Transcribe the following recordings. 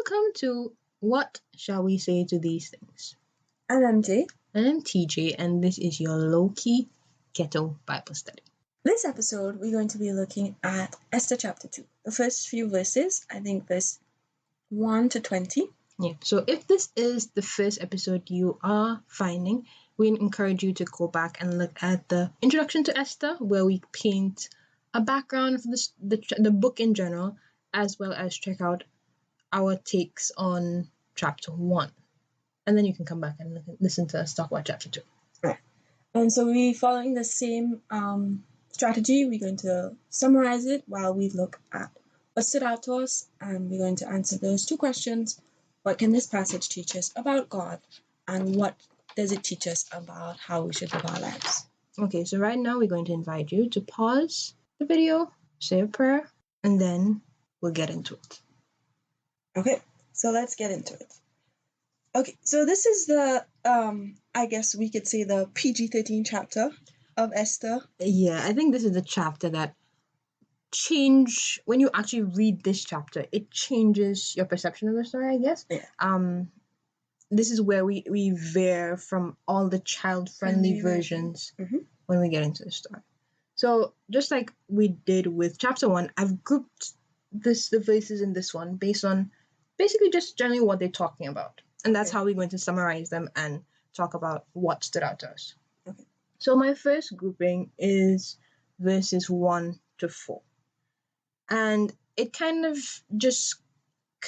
welcome to What Shall We Say to These Things? I'm MJ. And I'm TJ, and this is your low-key ghetto Bible study. This episode, we're going to be looking at Esther Chapter 2. The first few verses, I think verse 1 to 20. Yeah, so if this is the first episode you are finding, we encourage you to go back and look at the introduction to Esther, where we paint a background of the book in general, as well as check out our takes on chapter 1. And then you can come back and listen to us talk about chapter 2. Right. And so we're following the same strategy. We're going to summarize it while we look at what stood out to us, and we're going to answer those two questions. What can this passage teach us about God, and what does it teach us about how we should live our lives? Okay, so right now we're going to invite you to pause the video, say a prayer, and then we'll get into it. Okay, so let's get into it. Okay, so this is the, I guess we could say the PG-13 chapter of Esther. Yeah, I think this is the chapter that when you actually read this chapter, it changes your perception of the story, I guess. Yeah. This is where we veer from all the child-friendly versions when we get into the story. So just like we did with chapter 1, I've grouped the verses in this one based on basically just generally what they're talking about. And that's how we're going to summarize them and talk about what stood out to us. Okay. So my first grouping is verses 1 to 4. And it kind of just,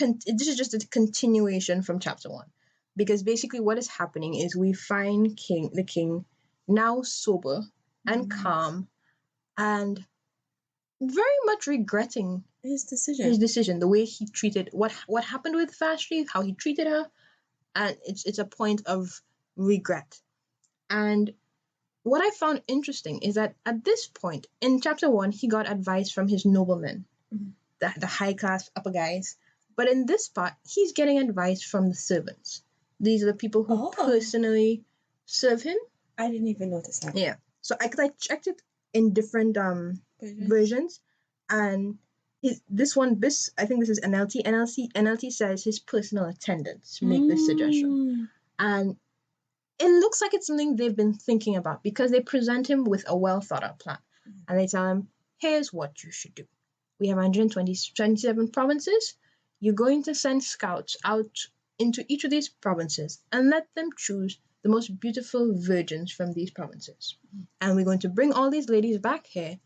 this is just a continuation from chapter 1. Because basically what is happening is we find the king now sober and calm and very much regretting his decision, the way he treated, what happened with Vashti, how he treated her. And it's a point of regret. And what I found interesting is that at this point in chapter 1, he got advice from his noblemen, the high class upper guys. But in this part, he's getting advice from the servants. These are the people who personally serve him. I didn't even notice that. Yeah. So I checked it in different versions, and I think this is NLT. NLT says his personal attendants make this suggestion. And it looks like it's something they've been thinking about because they present him with a well thought out plan. And they tell him, here's what you should do. We have 127 provinces. You're going to send scouts out into each of these provinces and let them choose the most beautiful virgins from these provinces. And we're going to bring all these ladies back here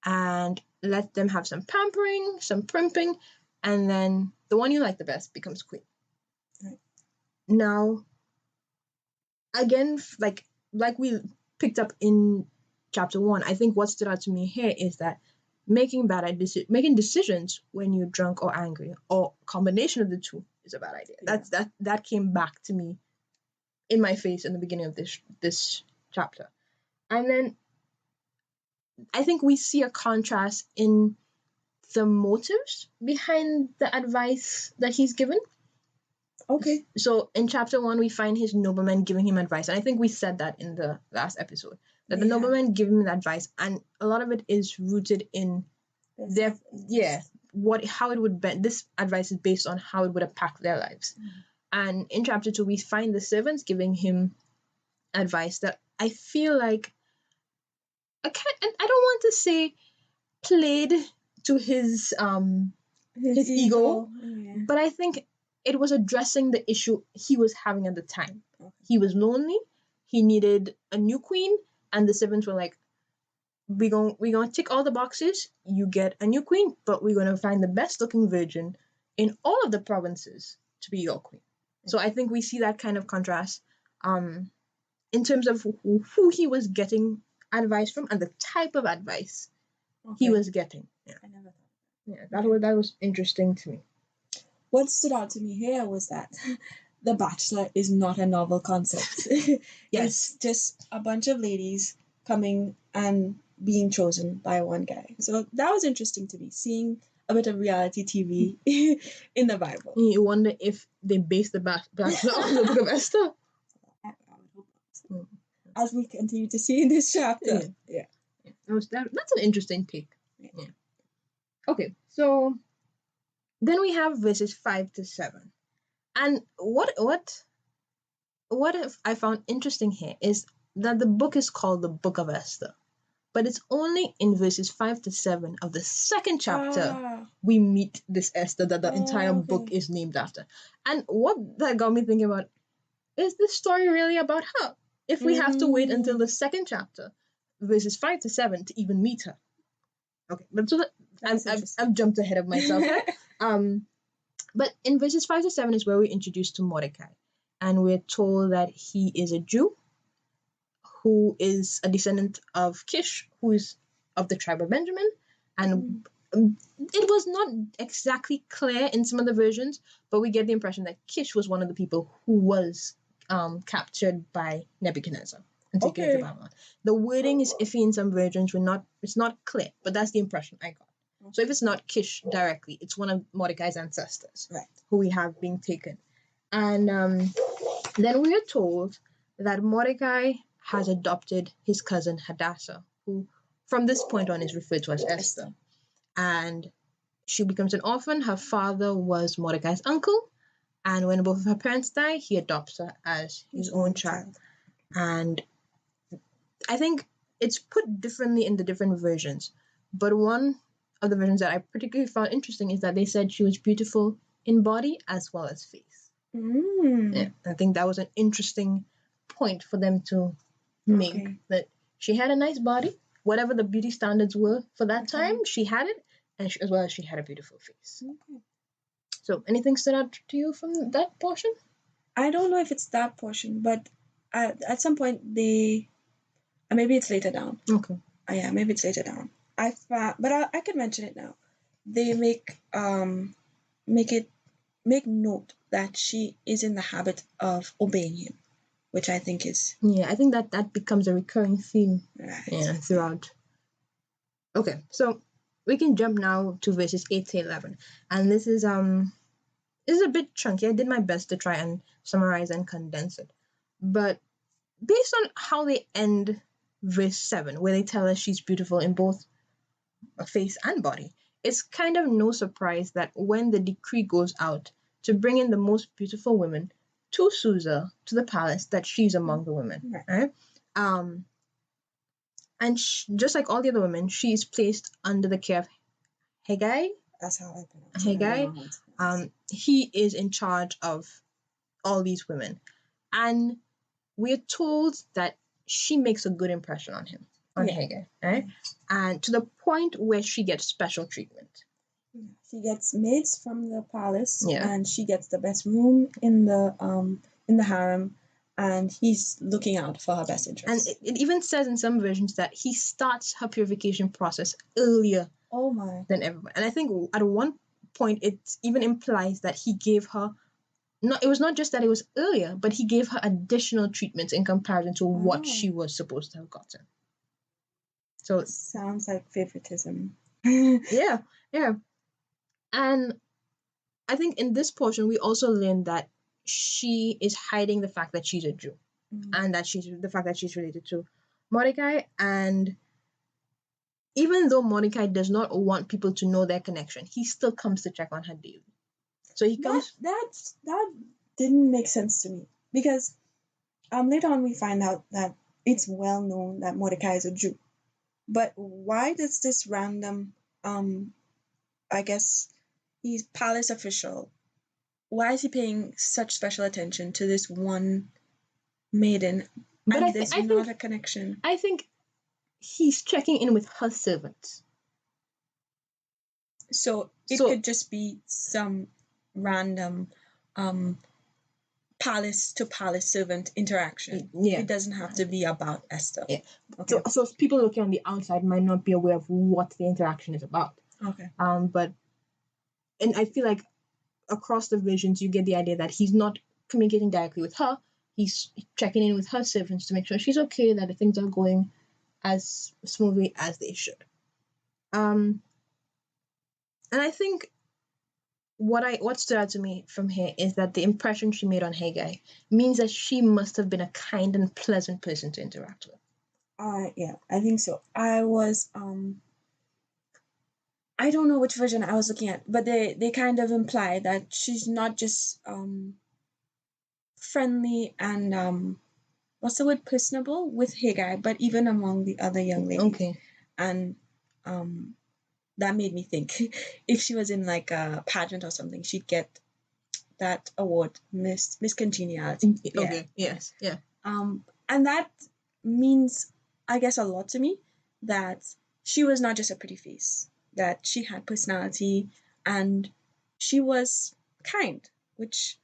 and let them have some pampering, some primping, and then the one you like the best becomes queen. Right. Now, again, like we picked up in chapter 1, I think what stood out to me here is that making decisions when you're drunk or angry, or combination of the two, is a bad idea. Yeah. That came back to me in my face in the beginning of this chapter. And then I think we see a contrast in the motives behind the advice that he's given. Okay. So in chapter 1, we find his noblemen giving him advice. And I think we said that in the last episode, that the noblemen give him advice. And a lot of it is rooted in how it would this advice is based on how it would impact their lives. And in chapter 2, we find the servants giving him advice that I feel like, I don't want to say played to his ego, but I think it was addressing the issue he was having at the time. Okay. He was lonely, he needed a new queen, and the servants were like, we're gonna tick all the boxes, you get a new queen, but we're gonna find the best looking virgin in all of the provinces to be your queen. Okay. So I think we see that kind of contrast in terms of who he was getting advice from and the type of advice he was getting. Yeah. I never thought of that. That was interesting to me. What stood out to me here was that The Bachelor is not a novel concept. It's just a bunch of ladies coming and being chosen by one guy. So that was interesting to me, seeing a bit of reality TV in the Bible. You wonder if they based The Bachelor on the book of Esther? I would hope not. As we continue to see in this chapter. Yeah. That's an interesting take. Yeah. Okay, so Then we have verses 5 to 7. And what I found interesting here is that the book is called the Book of Esther, but it's only in verses 5 to 7 of the second chapter we meet this Esther that the entire book is named after. And what that got me thinking about, is this story really about her? If we have to wait until the second chapter, verses 5 to 7, to even meet her. Okay, but so I've jumped ahead of myself. But in verses 5 to 7 is where we're introduced to Mordecai. And we're told that he is a Jew who is a descendant of Kish, who is of the tribe of Benjamin. And it was not exactly clear in some of the versions, but we get the impression that Kish was one of the people who was captured by Nebuchadnezzar and taken to Babylon. The wording is iffy in some versions. It's not clear, but that's the impression I got. So if it's not Kish directly, it's one of Mordecai's ancestors, right, who we have being taken. And then we are told that Mordecai has adopted his cousin Hadassah, who from this point on is referred to as Esther. And she becomes an orphan. Her father was Mordecai's uncle. And when both of her parents die, he adopts her as his own child. And I think it's put differently in the different versions. But one of the versions that I particularly found interesting is that they said she was beautiful in body as well as face. Yeah, I think that was an interesting point for them to make, that she had a nice body, whatever the beauty standards were for that time, she had it, and as well as she had a beautiful face. So anything stood out to you from that portion? I don't know if it's that portion, but at some point maybe it's later down. Okay. Yeah, maybe it's later down. But I could mention it now. They make note that she is in the habit of obeying him, which I think is... Yeah, I think that becomes a recurring theme. Right. Yeah, throughout. Okay, so we can jump now to verses 8 to 11. And this is a bit chunky. I did my best to try and summarize and condense it. But based on how they end verse 7, where they tell us she's beautiful in both face and body, it's kind of no surprise that when the decree goes out to bring in the most beautiful women to Susa, to the palace, that she's among the women, right? And just like all the other women, she is placed under the care of Haggai. That's how I pronounce it. Haggai. He is in charge of all these women. And we're told that she makes a good impression on him, on Haggai, right? And to the point where she gets special treatment. She gets maids from the palace, and she gets the best room in the harem, and he's looking out for her best interests. And it even says in some versions that he starts her purification process earlier than everyone. And I think at one point it even implies that he gave her, it was not just that it was earlier, but he gave her additional treatments in comparison to what she was supposed to have gotten. So sounds like favoritism. Yeah. And I think in this portion we also learn that she is hiding the fact that she's a Jew, and that the fact that she's related to Mordecai. And even though Mordecai does not want people to know their connection, he still comes to check on her daily. So he comes. That didn't make sense to me, because later on we find out that it's well known that Mordecai is a Jew. But why does this random, I guess he's palace official, why is he paying such special attention to this one maiden? But I think not a connection. I think he's checking in with her servants. So it could just be some random palace to palace servant interaction. It doesn't have to be about Esther. Okay. So people looking on the outside might not be aware of what the interaction is about. And I feel like across the visions you get the idea that he's not communicating directly with her. He's checking in with her servants to make sure she's okay, that things are going as smoothly as they should. And I think what stood out to me from here is that the impression she made on Haggai means that she must have been a kind and pleasant person to interact with. Yeah, I think so. I was I don't know which version I was looking at, but they kind of imply that she's not just friendly and what's the word, personable with Haggai, but even among the other young ladies. Okay. And um that made me think if she was in like a pageant or something, she'd get that award, Miss Congeniality. Okay. Yes. Yeah. And that means, I guess, a lot to me, that she was not just a pretty face, that she had personality, and she was kind, which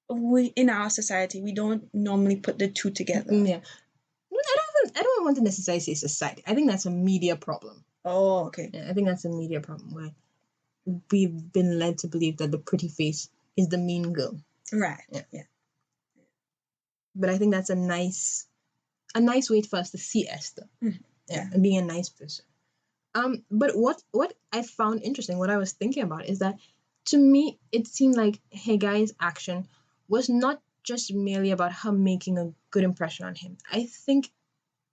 we in our society we don't normally put the two together. Yeah. I don't want to necessarily say society. I think that's a media problem. Oh, okay. Yeah, I think that's a media problem where we've been led to believe that the pretty face is the mean girl. Right. Yeah. But I think that's a nice way for us to see Esther. Yeah, and being a nice person. But what I found interesting, what I was thinking about, is that to me it seemed like Haggai's action was not just merely about her making a good impression on him. I think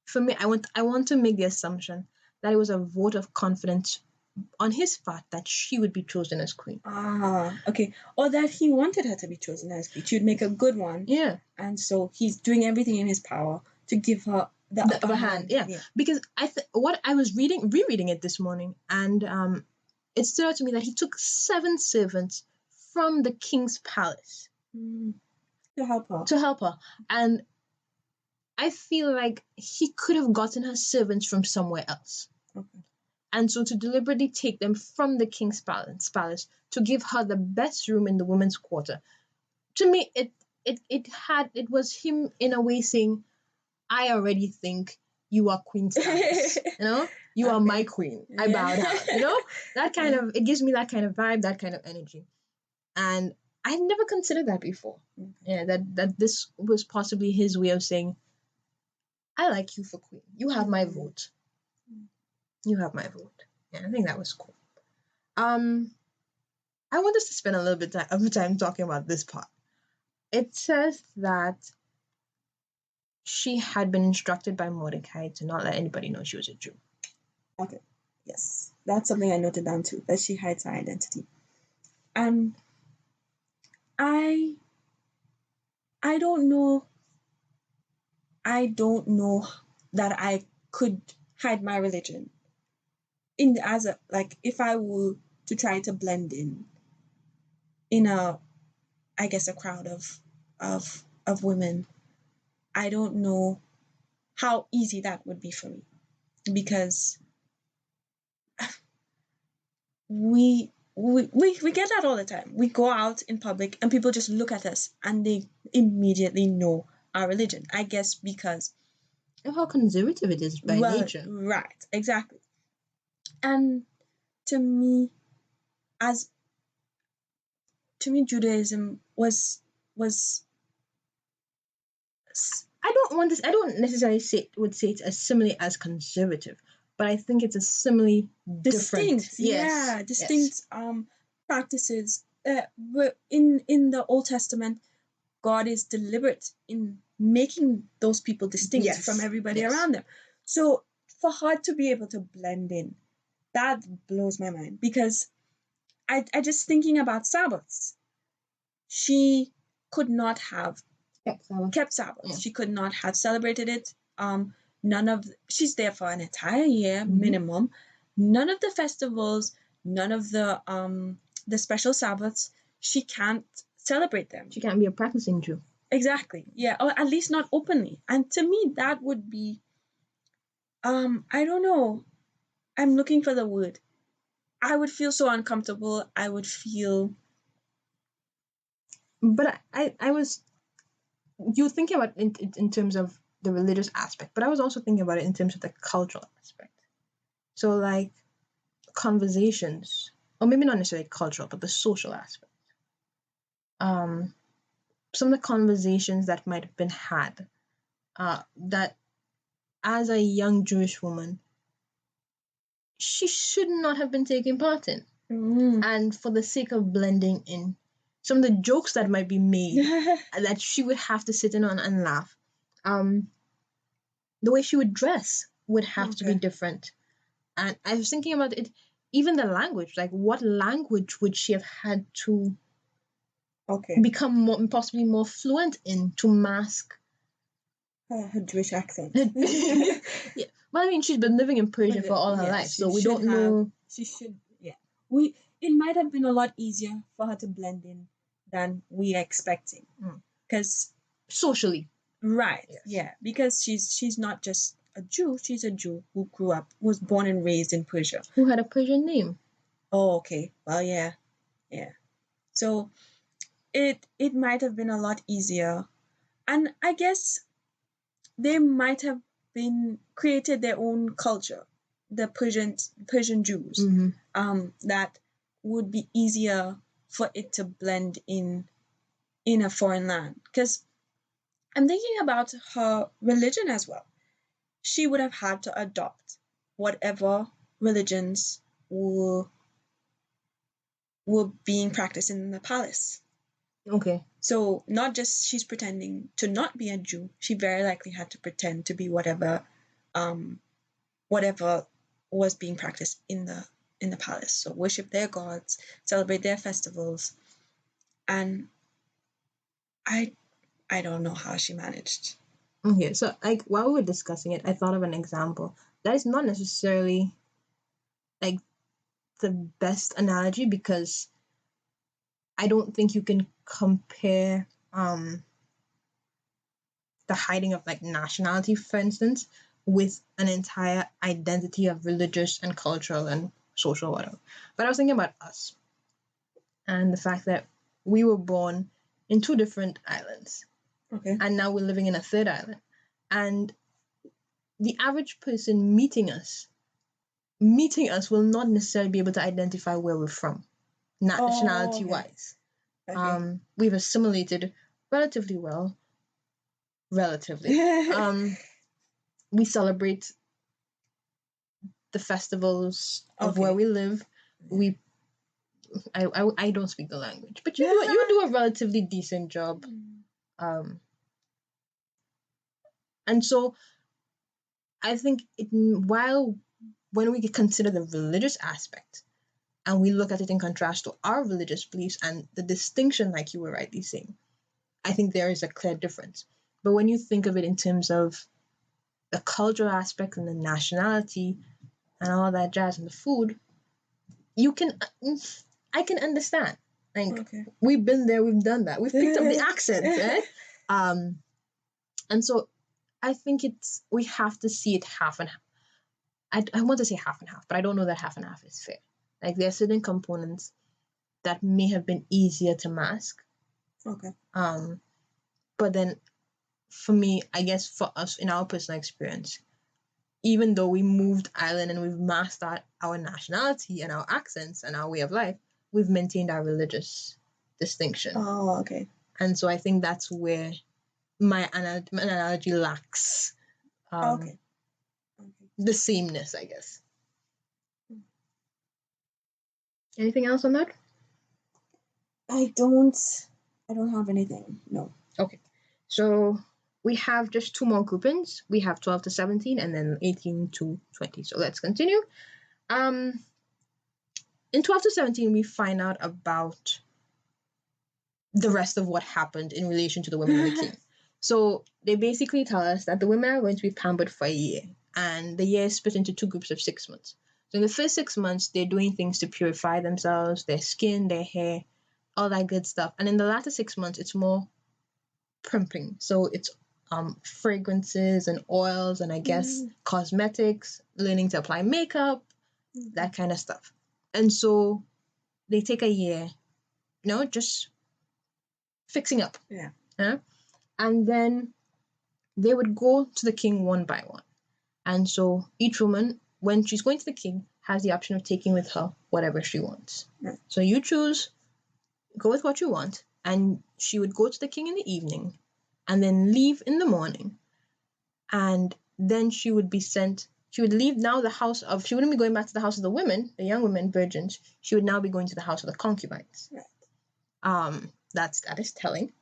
for me, I want to make the assumption that it was a vote of confidence on his part that she would be chosen as queen. Ah, okay. Or that he wanted her to be chosen as queen. She would make a good one. Yeah. And so he's doing everything in his power to give her the upper hand. Yeah. Because what I was rereading it this morning, and it stood out to me that he took 7 servants from the king's palace to help her. And I feel like he could have gotten her servants from somewhere else. Okay. And so to deliberately take them from the king's palace to give her the best room in the women's quarter, to me it was him in a way saying, I already think you are queen status. You are my queen. I bow down. That kind of, it gives me that kind of vibe, that kind of energy. And I had never considered that before. Yeah, that this was possibly his way of saying, I like you for queen. You have my vote. You have my vote. Yeah, I think that was cool. I want us to spend a little bit of time talking about this part. It says that she had been instructed by Mordecai to not let anybody know she was a Jew. Okay. Yes. That's something I noted down too, that she hides her identity. And I don't know that I could hide my religion if I were to try to blend in a crowd of women. I don't know how easy that would be for me, because we get that all the time. We go out in public and people just look at us and they immediately know our religion. I guess because of how conservative it is by nature. Right, exactly. And to me, Judaism was I don't necessarily say it's as similarly as conservative, but I think it's a similarly distinct. Yes. Distinct practices. In the Old Testament, God is deliberate in making those people distinct from everybody around them. So for her to be able to blend in, that blows my mind, because I just thinking about Sabbaths. She could not have kept Sabbath. Yeah. She could not have celebrated it. She's there for an entire year minimum. None of the festivals, none of the special Sabbaths, she can't celebrate them. She can't be a practicing Jew. Exactly. Yeah, or at least not openly. And to me, that would be, I don't know. I'm looking for the word. I would feel so uncomfortable. I would feel. But I was, you were thinking about it in terms of the religious aspect, but I was also thinking about it in terms of the cultural aspect. So like conversations, or maybe not necessarily cultural, but the social aspect. Some of the conversations that might have been had, that as a young Jewish woman, she should not have been taking part in. And for the sake of blending in, some of the jokes that might be made that she would have to sit in on and laugh. The way she would dress would have to be different. And I was thinking about it. even the language, like what language would she have had to become possibly more fluent in to mask her Jewish accent? Yeah. Well, I mean, she's been living in Persia for all her life, so we don't know. She should, yeah. It might have been a lot easier for her to blend in than we are expecting, because socially, right, yes. Yeah, because she's not just a Jew; she's a Jew who was born and raised in Persia, who had a Persian name. Oh, okay. Well, yeah. So it might have been a lot easier, and I guess they might have been created their own culture, the Persian Jews, that would be easier for it to blend in a foreign land. Because I'm thinking about her religion as well. She would have had to adopt whatever religions were being practiced in the palace. Okay. So not just she's pretending to not be a Jew, she very likely had to pretend to be whatever was being practiced in the palace. So worship their gods, celebrate their festivals. And I don't know how she managed. Okay, so like while we were discussing it, I thought of an example that is not necessarily like the best analogy, because I don't think you can compare the hiding of like nationality, for instance, with an entire identity of religious and cultural and social whatever. But I was thinking about us and the fact that we were born in two different islands. Okay. And now we're living in a third island. And the average person meeting us will not necessarily be able to identify where we're from, nationality wise. Okay. We've assimilated relatively well. We celebrate the festivals of where we live. I don't speak the language, but you do a relatively decent job. And so I think when we consider the religious aspect and we look at it in contrast to our religious beliefs and the distinction, like you were rightly saying, I think there is a clear difference. But when you think of it in terms of the cultural aspect and the nationality and all that jazz and the food, I can understand. Like, we've been there, we've done that, we've picked up the accents, eh? And so I think we have to see it half and half. I want to say half and half, but I don't know that half and half is fair. Like, there are certain components that may have been easier to mask. Okay. But then for me, I guess for us in our personal experience, even though we moved island and we've masked our nationality and our accents and our way of life, we've maintained our religious distinction. Oh, okay. And so I think that's where my analogy lacks the sameness, I guess. Anything else on that? I don't have anything. No. Okay. So we have just two more groupings. We have 12 to 17 and then 18 to 20. So let's continue. In 12 to 17, we find out about the rest of what happened in relation to the women and the king. So they basically tell us that the women are going to be pampered for a year, and the year is split into two groups of 6 months. So in the first 6 months, they're doing things to purify themselves, their skin, their hair, all that good stuff. And in the latter 6 months, it's more primping. So it's fragrances and oils and I guess cosmetics, learning to apply makeup, that kind of stuff. And so they take a year, just fixing up. Yeah. And then they would go to the king one by one. And so each woman, when she's going to the king, has the option of taking with her whatever she wants. Yeah. So you choose, go with what you want. And she would go to the king in the evening and then leave in the morning. And then she would leave now the house of, she wouldn't be going back to the house of the women, the young women, virgins. She would now be going to the house of the concubines. Right. That is telling.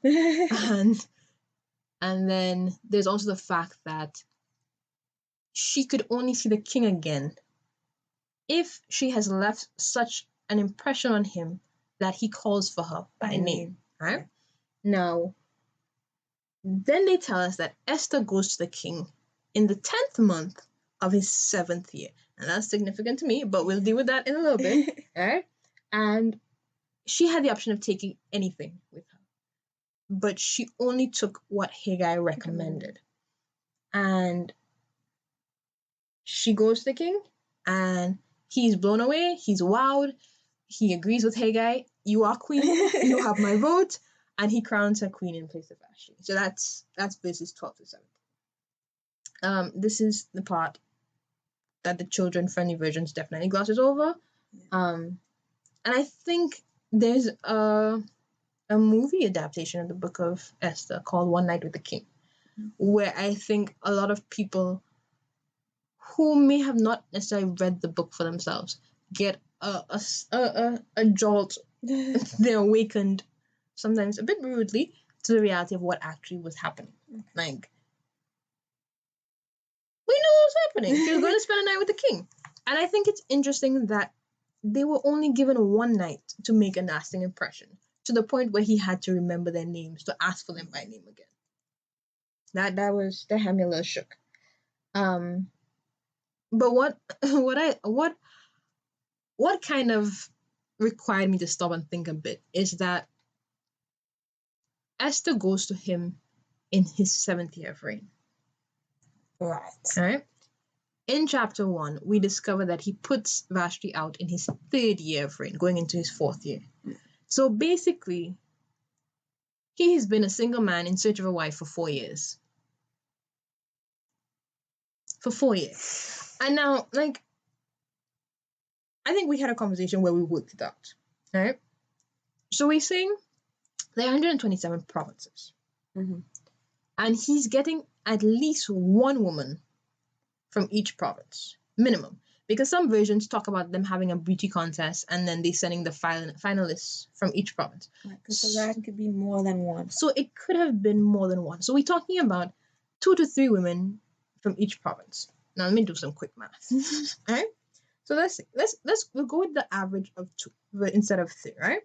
And then there's also the fact that she could only see the king again if she has left such an impression on him that he calls for her by name. Right? Now, then they tell us that Esther goes to the king in the 10th month of his 7th year. And that's significant to me, but we'll deal with that in a little bit. Right? And she had the option of taking anything with her, but she only took what Haggai recommended. And she goes to the king, and he's blown away, he's wowed, he agrees with Haggai, you are queen, you have my vote, and he crowns her queen in place of Vashti. So that's verses 12 to 17. This is the part that the children-friendly versions definitely glosses over. And I think there's a movie adaptation of the book of Esther called One Night with the King, where I think a lot of people who may have not necessarily read the book for themselves get a jolt. They're awakened, sometimes a bit rudely, to the reality of what actually was happening. Like, we know what was happening. She was going to spend a night with the king. And I think it's interesting that they were only given one night to make a lasting impression, to the point where he had to remember their names, to ask for them by name again. That had me a little shook. But what kind of required me to stop and think a bit is that Esther goes to him in his 7th year of reign. Right. All right. In chapter 1, we discover that he puts Vashti out in his 3rd year of reign, going into his 4th year. So basically, he has been a single man in search of a wife for 4 years. For 4 years. And now, like, I think we had a conversation where we worked it out. All right. So we're saying there are 127 provinces. And he's getting at least one woman from each province, minimum. Because some versions talk about them having a beauty contest and then they sending the finalists from each province. Right, so that could be more than one. So it could have been more than one. So we're talking about 2 to 3 women from each province. Now let me do some quick math. All right. So we'll go with the average of 2 instead of 3, right?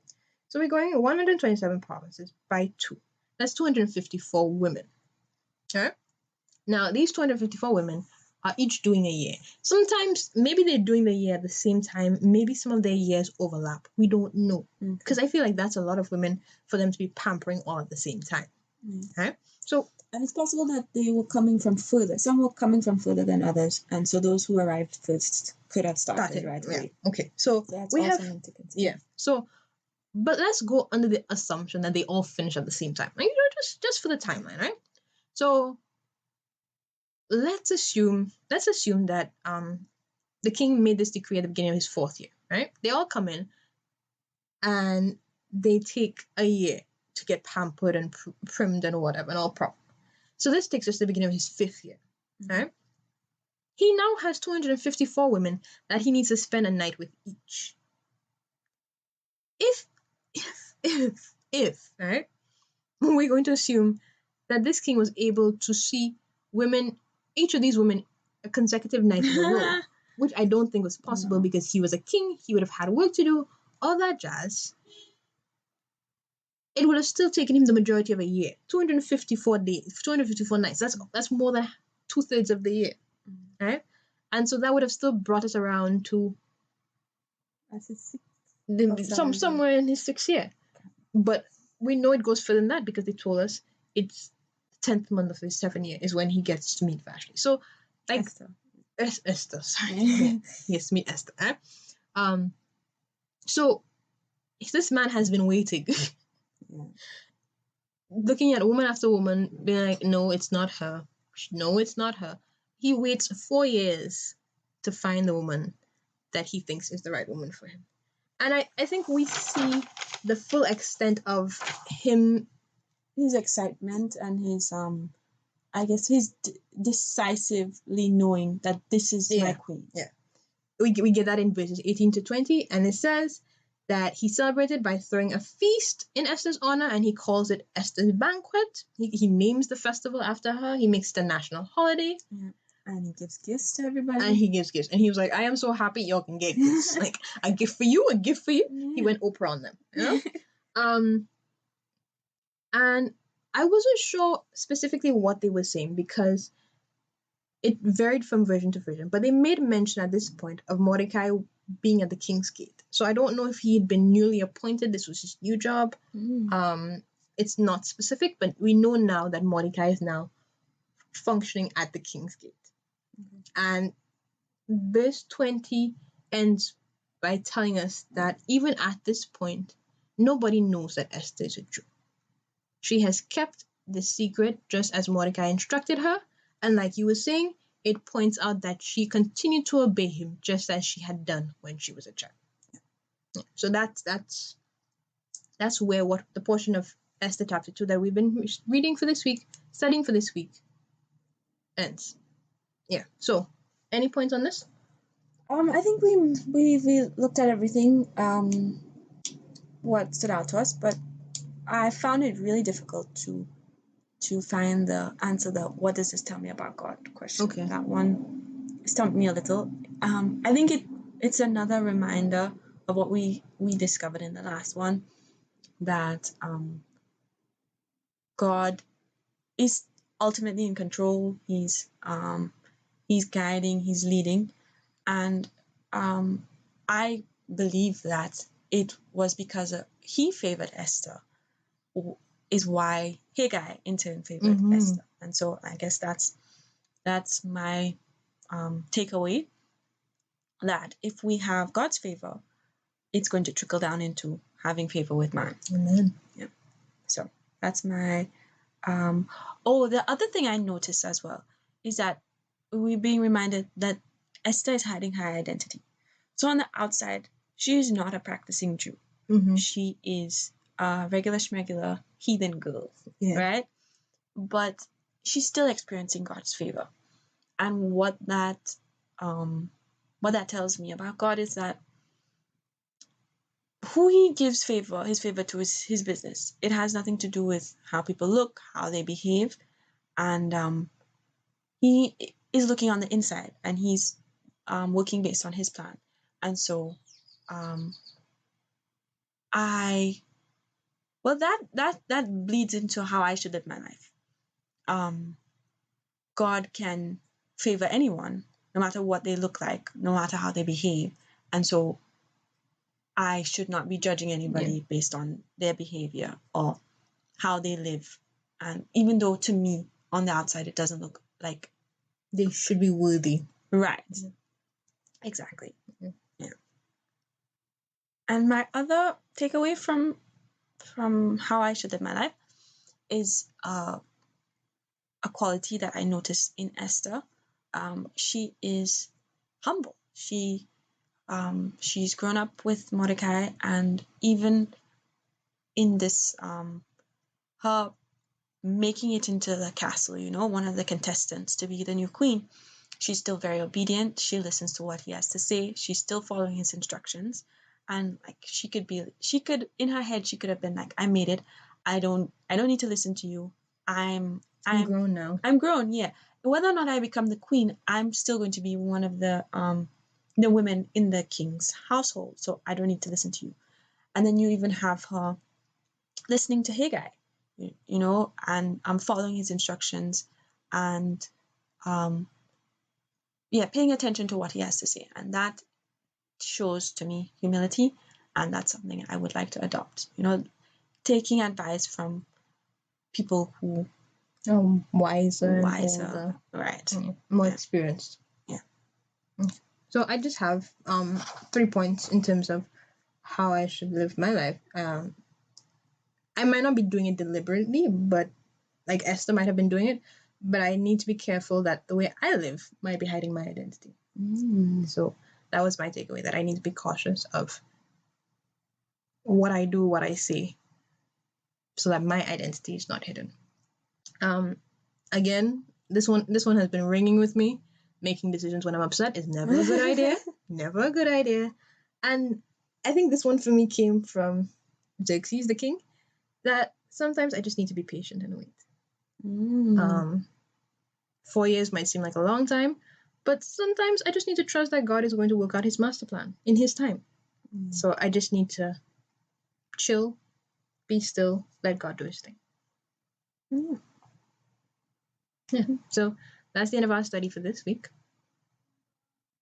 So we're going 127 provinces by 2. That's 254 women. Okay. Now these 254 women are each doing a year. Sometimes maybe they're doing the year at the same time. Maybe some of their years overlap. We don't know. Because I feel like that's a lot of women for them to be pampering all at the same time. Right? So, and it's possible that they were coming from further. Some were coming from further than others. And so those who arrived first could have started right away. Yeah. Okay. So that's we also have something to consider. Yeah. So, but let's go under the assumption that they all finish at the same time. Like, just for the timeline, right? So let's assume that the king made this decree at the beginning of his 4th year, right? They all come in and they take a year to get pampered and primed and whatever and all proper. So this takes us to the beginning of his 5th year, right? He now has 254 women that he needs to spend a night with each. If, right? We're going to assume that this king was able to see each of these women, a consecutive night in a row, which I don't think was possible because he was a king, he would have had work to do, all that jazz. It would have still taken him the majority of a year, 254 days, 254 nights. That's more than 2/3 of the year, right? And so that would have still brought us around to somewhere in his 6th year. But we know it goes further than that because they told us it's the 10th month of his 7th year is when he gets to meet Vashti. So, like, Esther, sorry. Yes, meet Esther. So this man has been waiting, looking at woman after woman, being like, no, it's not her. No, it's not her. He waits 4 years to find the woman that he thinks is the right woman for him. And I think we see the full extent of his excitement and his I guess his decisively knowing that this is my queen. Yeah. We get that in verses 18 to 20, and it says that he celebrated by throwing a feast in Esther's honor, and he calls it Esther's banquet. He names the festival after her. He makes it a national holiday. And he gives gifts to everybody. And he gives gifts. And he was like, I am so happy y'all can get gifts. Like, a gift for you, a gift for you. Yeah. He went Oprah on them. You know? And I wasn't sure specifically what they were saying because it varied from version to version. But they made mention at this point of Mordecai being at the king's gate. So I don't know if he had been newly appointed. This was his new job. It's not specific, but we know now that Mordecai is now functioning at the king's gate. And verse 20 ends by telling us that even at this point, nobody knows that Esther is a Jew. She has kept the secret just as Mordecai instructed her, and like you were saying, it points out that she continued to obey him just as she had done when she was a child. So that's where what the portion of Esther chapter 2 that we've been reading for this week, studying for this week, ends. Yeah. So, any points on this? I think we looked at everything. What stood out to us, but I found it really difficult to find the answer. The what does this tell me about God question. Okay. That one stumped me a little. I think it's another reminder of what we discovered in the last one, that God is ultimately in control. He's guiding, he's leading, and I believe that it was because he favored Esther, is why Haggai in turn favored Esther. And so I guess that's my takeaway, that if we have God's favor, it's going to trickle down into having favor with man. Amen. Yeah. So that's my the other thing I noticed as well is that we're being reminded that Esther is hiding her identity. So on the outside, she is not a practicing Jew. She is a regular schmegular heathen girl, right? But she's still experiencing God's favor. And what that tells me about God is that who he gives his favor to is his business. It has nothing to do with how people look, how they behave, and he is looking on the inside, and he's working based on his plan. And so that bleeds into how I should live my life. God can favor anyone, no matter what they look like, no matter how they behave. And so I should not be judging anybody based on their behavior or how they live. And even though to me, on the outside, it doesn't look like they should be worthy. Right. Exactly. Yeah. And my other takeaway from how I should live my life is a quality that I noticed in Esther. She is humble. She's grown up with Mordecai, and even in this her making it into the castle, one of the contestants to be the new queen, she's still very obedient. She listens to what he has to say. She's still following his instructions. And like she could in her head, she could have been like, I made it. I don't need to listen to you. I'm grown now. I'm grown, yeah. Whether or not I become the queen, I'm still going to be one of the women in the king's household. So I don't need to listen to you. And then you even have her listening to Haggai, and I'm following his instructions, and paying attention to what he has to say. And that shows to me humility, and that's something I would like to adopt. Taking advice from people who wiser, older, right, more experienced. Yeah. So I just have 3 points in terms of how I should live my life. I might not be doing it deliberately, but like Esther might have been doing it, but I need to be careful that the way I live might be hiding my identity. So that was my takeaway, that I need to be cautious of what I do, what I say, so that my identity is not hidden. Again, this one has been ringing with me. Making decisions when I'm upset is never a good idea. Never a good idea. And I think this one for me came from Xerxes, the king, that sometimes I just need to be patient and wait. 4 years might seem like a long time, but sometimes I just need to trust that God is going to work out his master plan in his time. So I just need to chill, be still, let God do his thing. Yeah. So that's the end of our study for this week.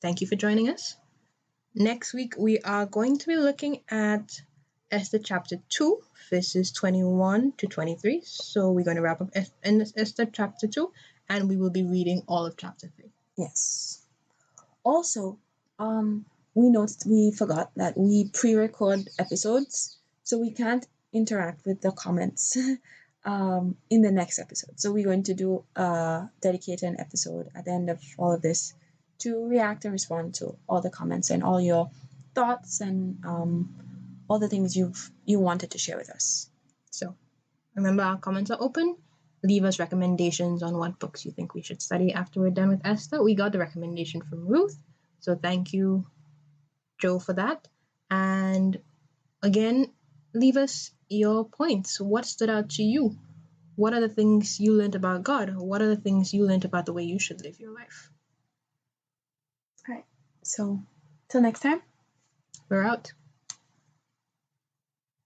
Thank you for joining us. Next week, we are going to be looking at Esther chapter 2, verses 21 to 23. So we're going to wrap up Esther chapter 2, and we will be reading all of chapter 3. Yes. Also, we forgot that we pre-record episodes, so we can't interact with the comments in the next episode. So we're going to do a dedicated episode at the end of all of this to react and respond to all the comments and all your thoughts and all the things you wanted to share with us. So remember, our comments are open. Leave us recommendations on what books you think we should study after we're done with Esther. We got the recommendation from Ruth, so thank you, Joe, for that. And again, leave us your points. What stood out to you? What are the things you learned about God? What are the things you learned about the way you should live your life? All right. So, till next time. We're out.